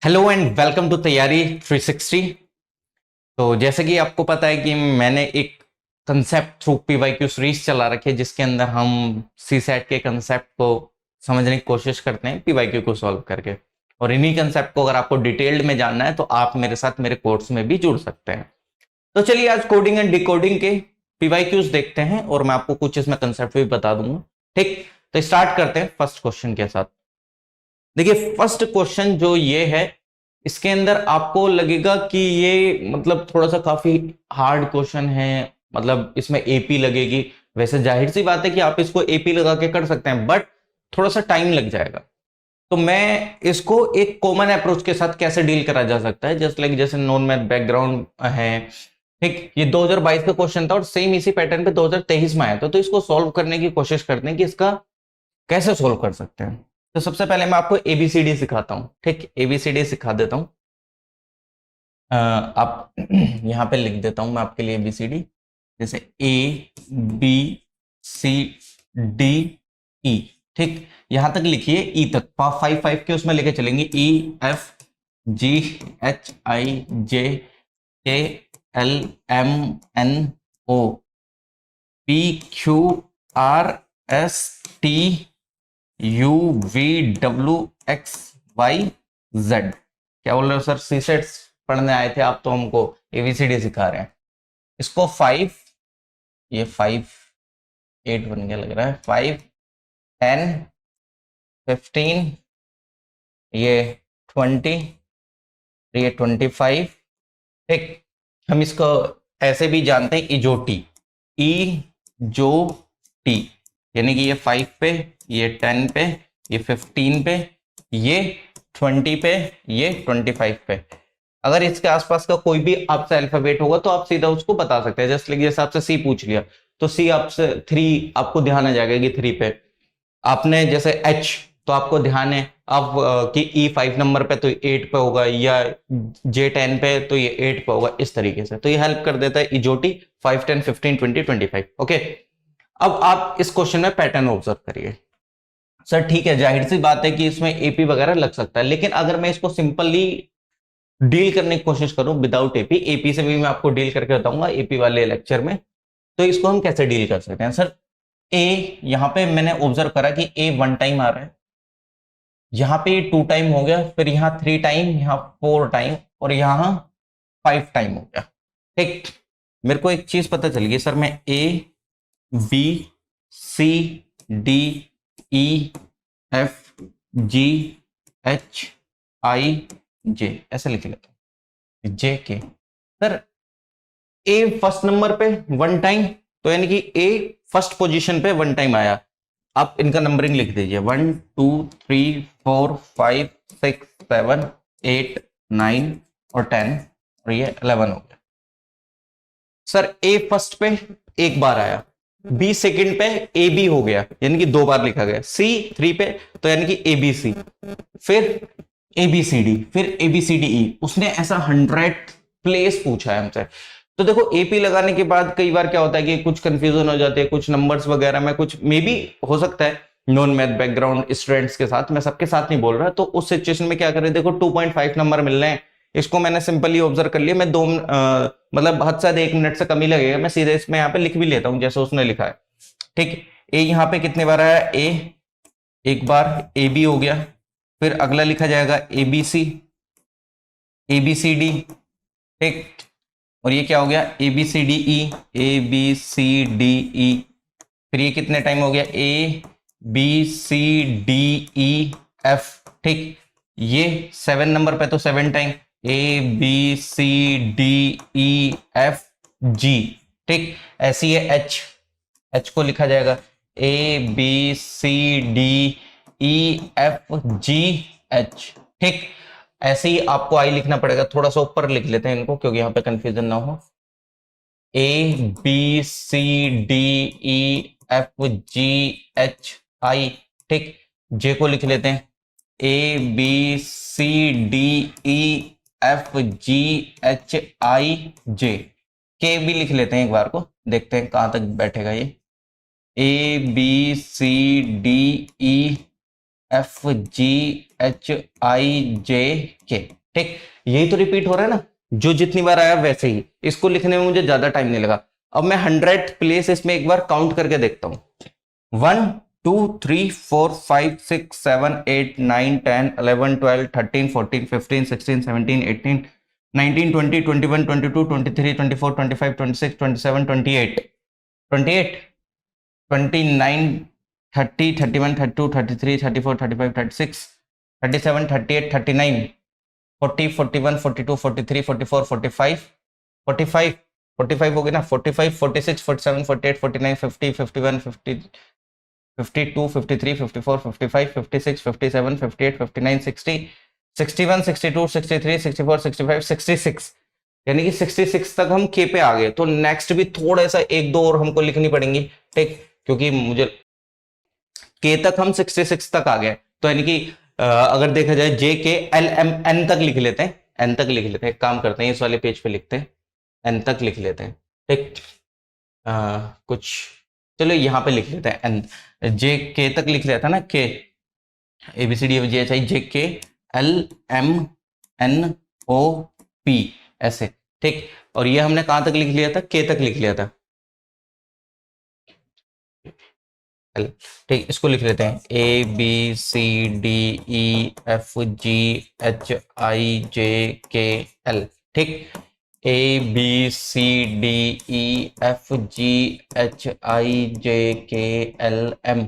Hello and welcome to तैयारी 360। तो जैसे कि आपको पता है कि मैंने एक कंसेप्ट थ्रू पीवाईक्यू सीरीज चला रखी है जिसके अंदर हम सी सेट के कंसेप्ट को समझने की कोशिश करते हैं पीवाईक्यू को सॉल्व करके। और इन्हीं कंसेप्ट को अगर आपको डिटेल्ड में जानना है तो आप मेरे साथ मेरे कोर्स में भी जुड़ सकते हैं। तो चलिए आज कोडिंग एंड डिकोडिंग के पीवाईक्यूज देखते हैं और मैं आपको कुछ इसमें कंसेप्ट भी बता दूंगा। ठीक, तो स्टार्ट करते हैं फर्स्ट क्वेश्चन के साथ। देखिए फर्स्ट क्वेश्चन जो ये है, इसके अंदर आपको लगेगा कि ये मतलब थोड़ा सा काफी हार्ड क्वेश्चन है, मतलब इसमें एपी लगेगी। वैसे जाहिर सी बात है कि आप इसको एपी लगा के कर सकते हैं, बट थोड़ा सा टाइम लग जाएगा। तो मैं इसको एक कॉमन अप्रोच के साथ कैसे डील करा जा सकता है, जस्ट लाइक जैसे नॉन मैथ बैकग्राउंड है। ठीक, ये 2022 का क्वेश्चन था और सेम इसी पैटर्न पे 2023 में आया था। तो इसको सॉल्व करने की कोशिश करते हैं कि इसका कैसे सॉल्व कर सकते हैं। तो सबसे पहले मैं आपको एबीसीडी सिखाता हूं। ठीक, एबीसीडी सिखा देता हूं। आप यहां पे लिख देता हूं मैं आपके लिए एबीसीडी, जैसे ए बी सी डी ई। ठीक, यहां तक लिखिए, ई तक 5 के उसमें लेके चलेंगे। ई F G H I J K L M N O P Q R S T U V W X Y Z. क्या बोल रहे हो सर, सी सेट्स पढ़ने आए थे आप तो हमको एबीसीडी सिखा रहे हैं। इसको 5, ये 5 8 बन गया लग रहा है, 5 10 15, ये 20, ये 25। ठीक, हम इसको ऐसे भी जानते हैं इजोटी, ई जो टी, यानी कि ये 5 पे, ये 10 पे, ये 15 पे, ये 20 पे, ये 25 पे। अगर इसके आसपास का कोई भी आपसे अल्फाबेट होगा तो आप सीधा उसको बता सकते हैं। जस्ट लाइक जैसे आपसे सी पूछ लिया तो सी आपसे 3, आपको ध्यान आ जाएगा कि 3 पे। आपने जैसे एच, तो आपको ध्यान है आप कि ई 5 नंबर पे तो 8 पे होगा, या जे 10 पे तो ये 8 पे होगा, इस तरीके से। तो ये हेल्प कर देता है इजोटी 5 10 15 20 25। ओके, अब आप इस क्वेश्चन में पैटर्न ऑब्जर्व करिए। सर ठीक है, जाहिर सी बात है कि इसमें एपी वगैरह लग सकता है, लेकिन अगर मैं इसको सिंपली डील करने की कोशिश करूं विदाउट एपी, एपी से भी मैं आपको डील करके बताऊंगा एपी वाले लेक्चर में, तो इसको हम कैसे डील कर सकते हैं। सर ए, यहां पे मैंने ऑब्जर्व करा कि ए 1 टाइम आ रहा है, यहां पे 2 टाइम हो गया, फिर यहां 3 टाइम, यहां 4 टाइम, और यहां 5 टाइम हो गया। ठीक, मेरे को एक चीज पता चल गई सर, मैं A B C D E F G H I J ऐसे लिख लेता हूं, जे के। सर ए फर्स्ट नंबर पे 1 टाइम, तो यानी कि ए फर्स्ट पोजीशन पे 1 टाइम आया। आप इनका नंबरिंग लिख दीजिए, 1 2 3 4 5 6 7 8 9 और 10, और ये 11 हो गया। सर ए फर्स्ट पे एक बार आया, बी सेकंड पे ए बी हो गया, यानी कि 2 बार लिखा गया, सी 3 पे तो यानी कि ए बी सी, फिर ए बी सी डी, फिर ए बी सी डी ई। उसने ऐसा 100 प्लेस पूछा है हमसे। तो देखो एपी लगाने के बाद कई बार क्या होता है कि कुछ कंफ्यूजन हो जाते हैं, कुछ नंबर्स वगैरह में कुछ मे बी हो सकता है नॉन मैथ बैकग्राउंड स्टूडेंट्स के साथ, मैं सबके साथ नहीं बोल रहा। तो उस सिचुएशन में क्या करें, देखो 2.5 नंबर मिल रहे हैं, इसको मैंने सिंपली ऑब्जर्व कर लिया। मैं मतलब हद से 1 मिनट से कम ही लगेगा, मैं सीधे इसमें यहाँ पे लिख भी लेता हूँ जैसे उसने लिखा है। ठीक, ए यहाँ पे कितने बार आया, ए एक बार, ए बी हो गया, फिर अगला लिखा जाएगा A B C, A B C D. ठीक, और ये क्या हो गया, A B C D E, A B C D E. फिर ये कितने टाइम हो गया, A B C D E F. ठीक, ये 7 नंबर पे तो 7 time, A B C D E F G. ठीक, ऐसी है एच, एच को लिखा जाएगा A B C D E F G H. ठीक, ऐसे ही आपको आई लिखना पड़ेगा, थोड़ा सा ऊपर लिख लेते हैं इनको क्योंकि यहां पे कंफ्यूजन ना हो। A B C D E F G H I. ठीक, जे को लिख लेते हैं A B C D E F G H I J. K भी लिख लेते हैं एक बार को, देखते हैं कहां तक बैठेगा ये। A B C D E F G H I J K. ठीक, यही तो रिपीट हो रहा है ना, जो जितनी बार आया वैसे ही। इसको लिखने में मुझे ज्यादा टाइम नहीं लगा। अब मैं 100 प्लेस इसमें एक बार काउंट करके देखता हूं। 1 2 3 4 5 6 7 8 9 10 11 12 13 14 15 16 17 18 19 20 21 22 23 24 25 26 27 28 28 29 30 31 32 33 34 35 36 37 38 39 40 41 42 43 44 45 45 45 हो गए ना, 45 46 47 48 49 50 51 50 52 53 54 55 56 57 58 59 60 61 62 63 64 65 66, यानी कि 66 तक हम के पे आ गए। तो नेक्स्ट भी थोड़ा सा एक दो और हमको लिखनी पड़ेंगी। ठीक, क्योंकि मुझे के तक हम 66 तक आ गए। तो यानी कि अगर देखा जाए जे के एल एम एन तक लिख लेते हैं, एन तक लिख लेते हैं। काम करते हैं, इस वाले पेज पे लिखते हैं, एन तक लिख लेते हैं। ठीक, कुछ चलो यहां पे लिख लेते हैं एन। जे के तक लिख लिया था ना, K A B C D J H I J K L M N O P ऐसे। ठीक, और ये हमने कहां तक लिख लिया था, के तक लिख लिया था। ठीक, इसको लिख लेते हैं A B C D E F G H I J K L. ठीक, A B C D E F G H I J K L M,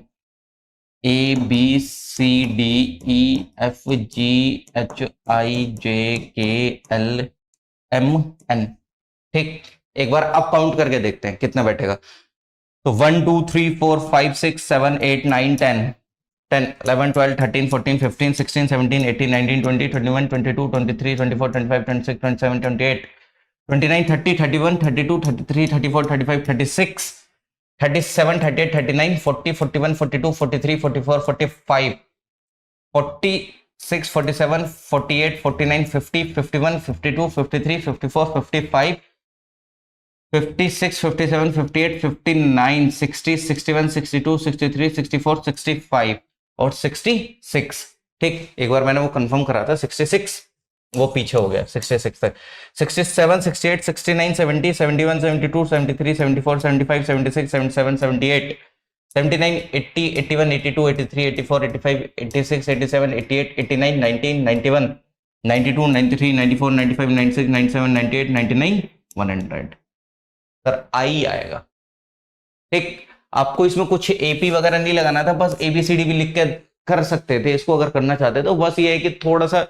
A B C D E F G H I J K L M N. ठीक, एक बार अब count करके देखते हैं कितना बैठेगा। तो 1 2 3 4 5 6 7 8 9 10 10 11 12 13 14 15 16 17 18 19 20 21 22 23 24 25 26 27 28 29 30 31 32 33 34 35 36 37 38 39 40 41 42 43 44 45 46 47 48 49 50 51 52 53 54 55 56 57 58 59 60 61 62 63 64 65 और 66। ठीक, एक बार मैंने वो कंफर्म करा था 66, वो पीछे हो गया 66 तक। 67 68 69 70 71 72 73 74 75 76 77 78 79 80 81 82 83 84 85 86 87 88 89 90 91 92 93 94 95 96 97 98 99 100 सर आई आएगा। ठीक, आपको इसमें कुछ एपी वगैरह नहीं लगाना था, बस एबीसीडी भी लिख के कर सकते थे इसको अगर करना चाहते तो। बस ये है कि थोड़ा सा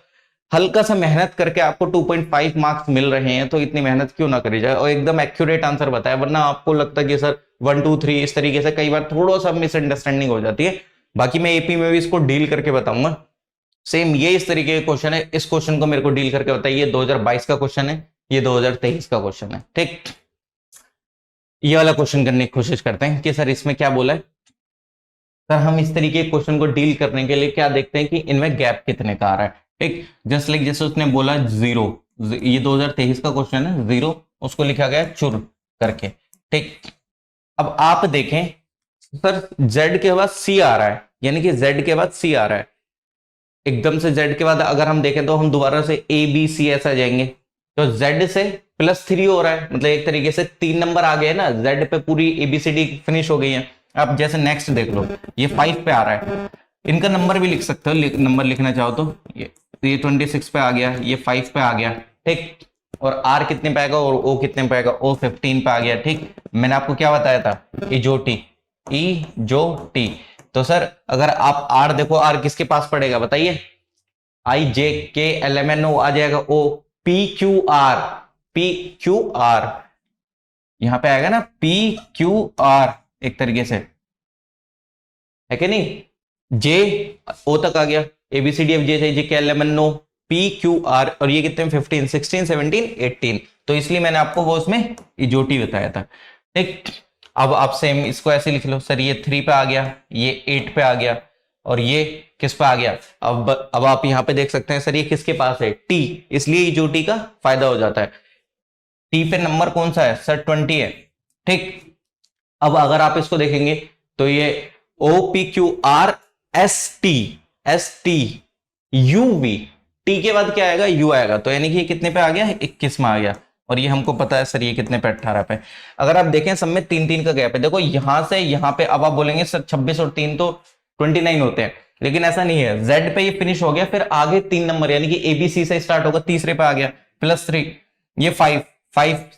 हल्का सा मेहनत करके आपको 2.5 मार्क्स मिल रहे हैं, तो इतनी मेहनत क्यों ना करी जाए और एकदम एक्यूरेट आंसर बताया। वरना आपको लगता है कि सर 1 2 3 इस तरीके से कई बार थोड़ा सा मिसअंडरस्टैंडिंग हो जाती है। बाकी मैं एपी में भी इसको डील करके बताऊंगा। सेम ये इस तरीके का क्वेश्चन है, इस क्वेश्चन को मेरे को डील करके बताइए। 2022 का क्वेश्चन है, ये 2023 का क्वेश्चन है। ठीक, ये वाला क्वेश्चन करने की कोशिश करते हैं कि सर इसमें क्या बोला है। सर हम इस तरीके के क्वेश्चन को डील करने के लिए क्या देखते हैं कि इनमें गैप कितने का आ रहा है। ठीक, जस्ट लाइक जैसे उसने बोला 0, ये 2023 का क्वेश्चन है, 0 उसको लिखा गया चुर करके। ठीक, अब आप देखें सर z के बाद c आ रहा है, यानी कि z के बाद c आ रहा है एकदम से। z के बाद अगर हम देखें तो हम दोबारा से a b c ऐसा जाएंगे, तो z से +3 हो रहा है, मतलब एक तरीके से 3 नंबर आ गए ना, z पे पूरी एबीसीडी फिनिश हो गई है। अब जैसे नेक्स्ट देख लो, ये 5 पे आ रहा है, इनका नंबर भी लिख सकते हो, नंबर लिखना चाहो तो ये 26 पे आ गया, ये 5 पे आ गया। ठीक, और r कितने पे आएगा और o कितने पे आएगा, o 15 पे आ गया। ठीक, मैंने आपको क्या बताया था, इजोटी। तो सर अगर आप r देखो, r किसके पास पड़ेगा बताइए, आई J K L M N ओ आ जाएगा, o पी क्यू आर यहां पे आएगा ना, पी क्यू आर एक तरीके से, है कि नहीं। जे ओ तक आ गया, ABCD F J J K L M N O P Q R, और ये कितने 15 16 17 18, तो इसलिए मैंने आपको वो उसमें इजोटी बताया था। ठीक, अब आप सेम इसको ऐसे लिख लो, सर ये 3 पे आ गया, ये 8 पे आ गया, और ये किस पे आ गया। अब आप यहां पे देख सकते हैं सर ये किसके पास है, टी, इसलिए इजोटी का फायदा हो जाता है। टी पे नंबर कौन सा है सर, 20 है। ठीक, अब अगर आप इसको देखेंगे तो ये O P Q R S T, STUV, T के बाद क्या आएगा, यू आएगा, तो यानी कि ये कितने पे आ गया, 21 में आ गया। और ये हमको पता है सर ये कितने पे, 18 पे। अगर आप देखें सब में 3-3 का गैप है, देखो यहां से यहां पे, अब आप बोलेंगे सर 26 और 3 तो 29 होते हैं, लेकिन ऐसा नहीं है। जेड पे ये फिनिश हो गया, फिर आगे 3 नंबर यानी कि ABC से स्टार्ट होगा, तीसरे पे आ गया +3, ये 5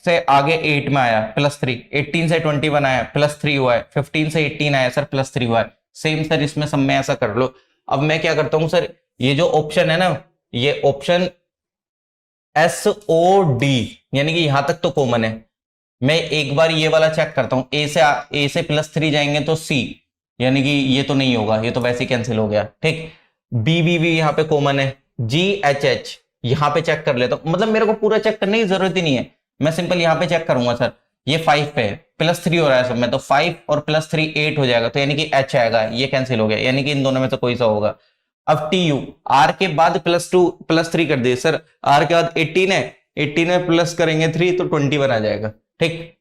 से आगे 8 में आया +3, 18 से 21 आया +3 हुआ है, 15 से 18 आया सर +3 हुआ है। सेम सर इसमें सब में ऐसा कर लो। अब मैं क्या करता हूं सर, ये जो ऑप्शन है ना, ये ऑप्शन SOD यानी कि यहां तक तो कॉमन है, मैं एक बार ये वाला चेक करता हूं, ए से +3 जाएंगे तो C, यानी कि ये तो नहीं होगा, ये तो वैसे ही कैंसिल हो गया, ठीक। BBB यहां पे कॉमन है, GHH यहां पे चेक कर लेता हूं, मतलब मेरे को पूरा चेक करने की जरूरत ही नहीं है, मैं सिंपल यहां पे चेक करूंगा सर, ये 5 पे है, +3 हो रहा है सब में, तो 5 और +3 8 हो जाएगा, तो यानी कि H आएगा, ये कैंसिल हो गया, यानी कि इन दोनों में से कोई सा होगा। अब TU, R के बाद +2 +3 कर दिए सर, R के बाद 18 है, 18 में प्लस करेंगे 3 तो 21 आ जाएगा, ठीक।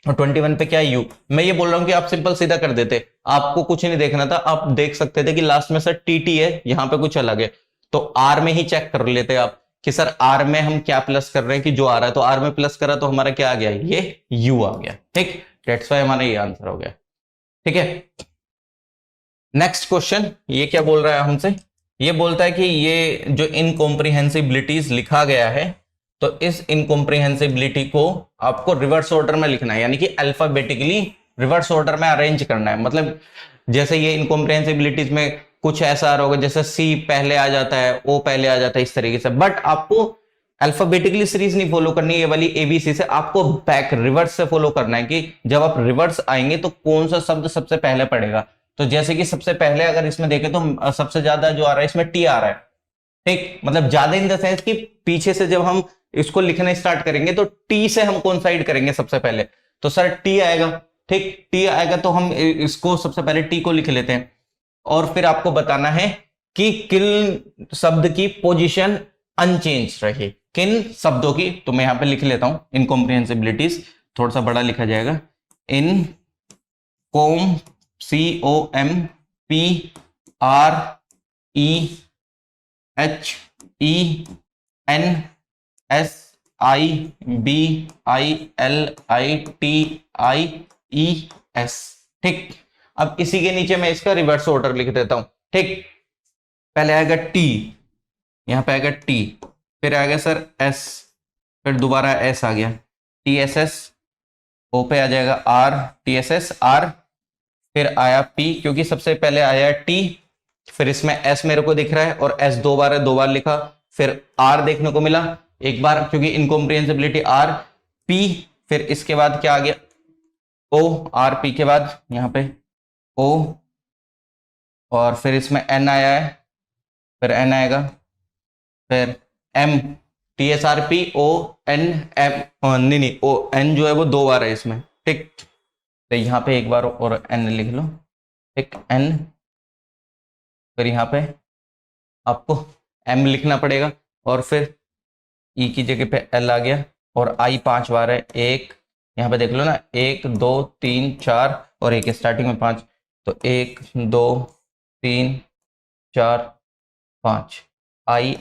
और 21 पे क्या है, U। मैं ये बोल रहा हूं कि आप सिंपल सीधा कर देते, आपको कुछ नहीं देखना था, आप देख सकते थे कि लास्ट में सर TT है, यहां पे कुछ अलग है, तो R में ही चेक कर लेते आप कि सर R में हम क्या प्लस कर रहे हैं, कि जो आ रहा है, तो R में प्लस करा तो हमारा क्या आ गया, ये U आ गया, ठीक। दैट्स व्हाई हमारा ये आंसर हो गया, ठीक है। नेक्स्ट क्वेश्चन, ये क्या बोल रहा है हमसे, ये बोलता है कि ये जो इनकॉम्प्रिहेंसिबिलिटीज लिखा गया है, तो इस इनकॉम्प्रिहेंसिबिलिटी को आपको रिवर्स ऑर्डर में लिखना है, यानी कि अल्फाबेटिकली रिवर्स ऑर्डर में अरेंज करना है। मतलब जैसे ये इनकॉम्प्रिहेंसिबिलिटीज में कुछ ऐसा आ रहा होगा, जैसे C पहले आ जाता है, O पहले आ जाता है, इस तरीके से, बट आपको अल्फाबेटिकली सीरीज नहीं फॉलो करनी है, ये वाली ABC से आपको बैक रिवर्स से फॉलो करना है, कि जब आप रिवर्स आएंगे तो कौन सा शब्द सबसे पहले पड़ेगा। तो जैसे कि सबसे पहले अगर इसमें देखें तो सबसे ज्यादा जो आ रहा है इसमें T आ रहा है, ठीक, मतलब ज्यादा इन द सेंस कि पीछे से जब हम इसको लिखना स्टार्ट करेंगे तो T से हम कौन साइड करेंगे सबसे पहले, तो सर T आएगा, ठीक, T आएगा, तो हम इसको सबसे पहले T को लिख लेते हैं, और फिर आपको बताना है कि किन शब्द की पोजीशन अनचेंज रही, किन शब्दों की। तो मैं यहां पे लिख लेता हूं इनकॉम्प्रिहेंसिबिलिटीज, थोड़ा सा बड़ा लिखा जाएगा, इन कॉम COMPREHENSIBILITIES, ठीक। अब इसी के नीचे मैं इसका रिवर्स ऑर्डर लिख देता हूं, ठीक। पहले आएगा T, यहां पे आएगा T, फिर आएगा सर S, फिर दोबारा S आ गया, TSS, O पे आ जाएगा R, TSS R, फिर आया P, क्योंकि सबसे पहले आया T, फिर इसमें S मेरे को दिख रहा है, और S 2 बार है, 2 बार लिखा, फिर R देखने को मिला एक बार, क्योंकि इनकॉम्प्रिहेंसिबिलिटी R, P, फिर इसके बाद क्या आ गया, O, R P के बाद यहां पे O, और फिर इसमें N आया है, फिर N आएगा, फिर M, TSRPON M, नहीं O N जो है वो 2 बार है इसमें, ठीक, तो यहां पे एक बार और N लिख लो, ठीक, N, फिर यहां पे आपको M लिखना पड़ेगा, और फिर E की जगह पे L आ गया, और I 5 बार है, एक यहां पे देख लो ना, 1 2 3 4, और एक स्टार्टिंग में 5, तो 1 2 3 4 5, I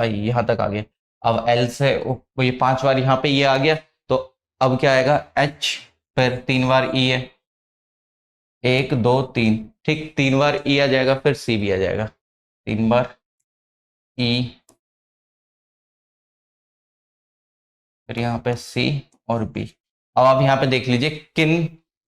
यहां तक आ गया। अब L से ये 5 बार यहां पे ये आ गया, तो अब क्या आएगा, H, फिर 3 बार E है, 1 2 3, ठीक, 3 बार E आ जाएगा, फिर C भी आ जाएगा, 3 बार E, फिर यहाँ पे C और B। अब आप यहाँ पे देख लीजिए किन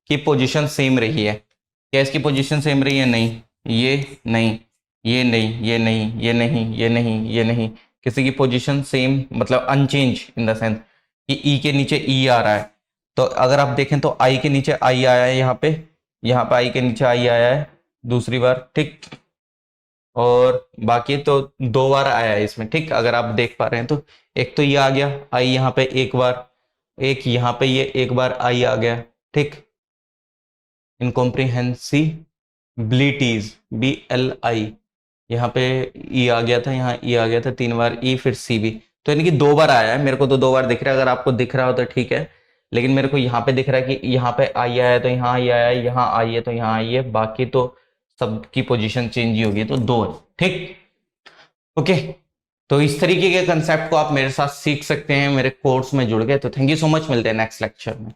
की पोजीशन सेम रही है, क्या इसकी पोजीशन सेम रही है, नहीं, ये नहीं, ये नहीं, ये नहीं, ये नहीं, ये नहीं, ये नहीं, किसी की पोजीशन सेम, मतलब अनचेंज इन द सेंस कि E के नीचे E आ रहा है। तो अगर आप देखें तो I के नीचे I आया है, यहाँ पे I के नीचे I आया है दूसरी बार, ठीक, और बाकी तो 2 बार आया है इसमें, ठीक, अगर आप देख पा रहे हैं तो एक तो ये आ गया I यहाँ पे एक बार, एक यहाँ पे ये एक बार I आ गया, ठीक। इनकॉम्प्रिहेंसिबिलिटीज BLI, यहाँ पे E आ गया था, यहाँ E आ गया था, 3 बार E, फिर C भी, तो यानी कि 2 बार आया है, मेरे को तो 2 बार दिख रहा है, अगर आपको दिख रहा हो तो ठीक है, लेकिन मेरे को यहाँ पे दिख रहा है कि यहाँ पे I आया है तो यहाँ I आया है, यहाँ I है तो यहाँ I है, बाकी तो सबकी पोजीशन चेंज ही होगी, तो 2 है। ठीक, ओके। तो इस तरीके के कंसेप्ट को आप मेरे साथ सीख सकते हैं, मेरे कोर्स में जुड़ गए तो थैंक यू सो मच, मिलते हैं नेक्स्ट लेक्चर में।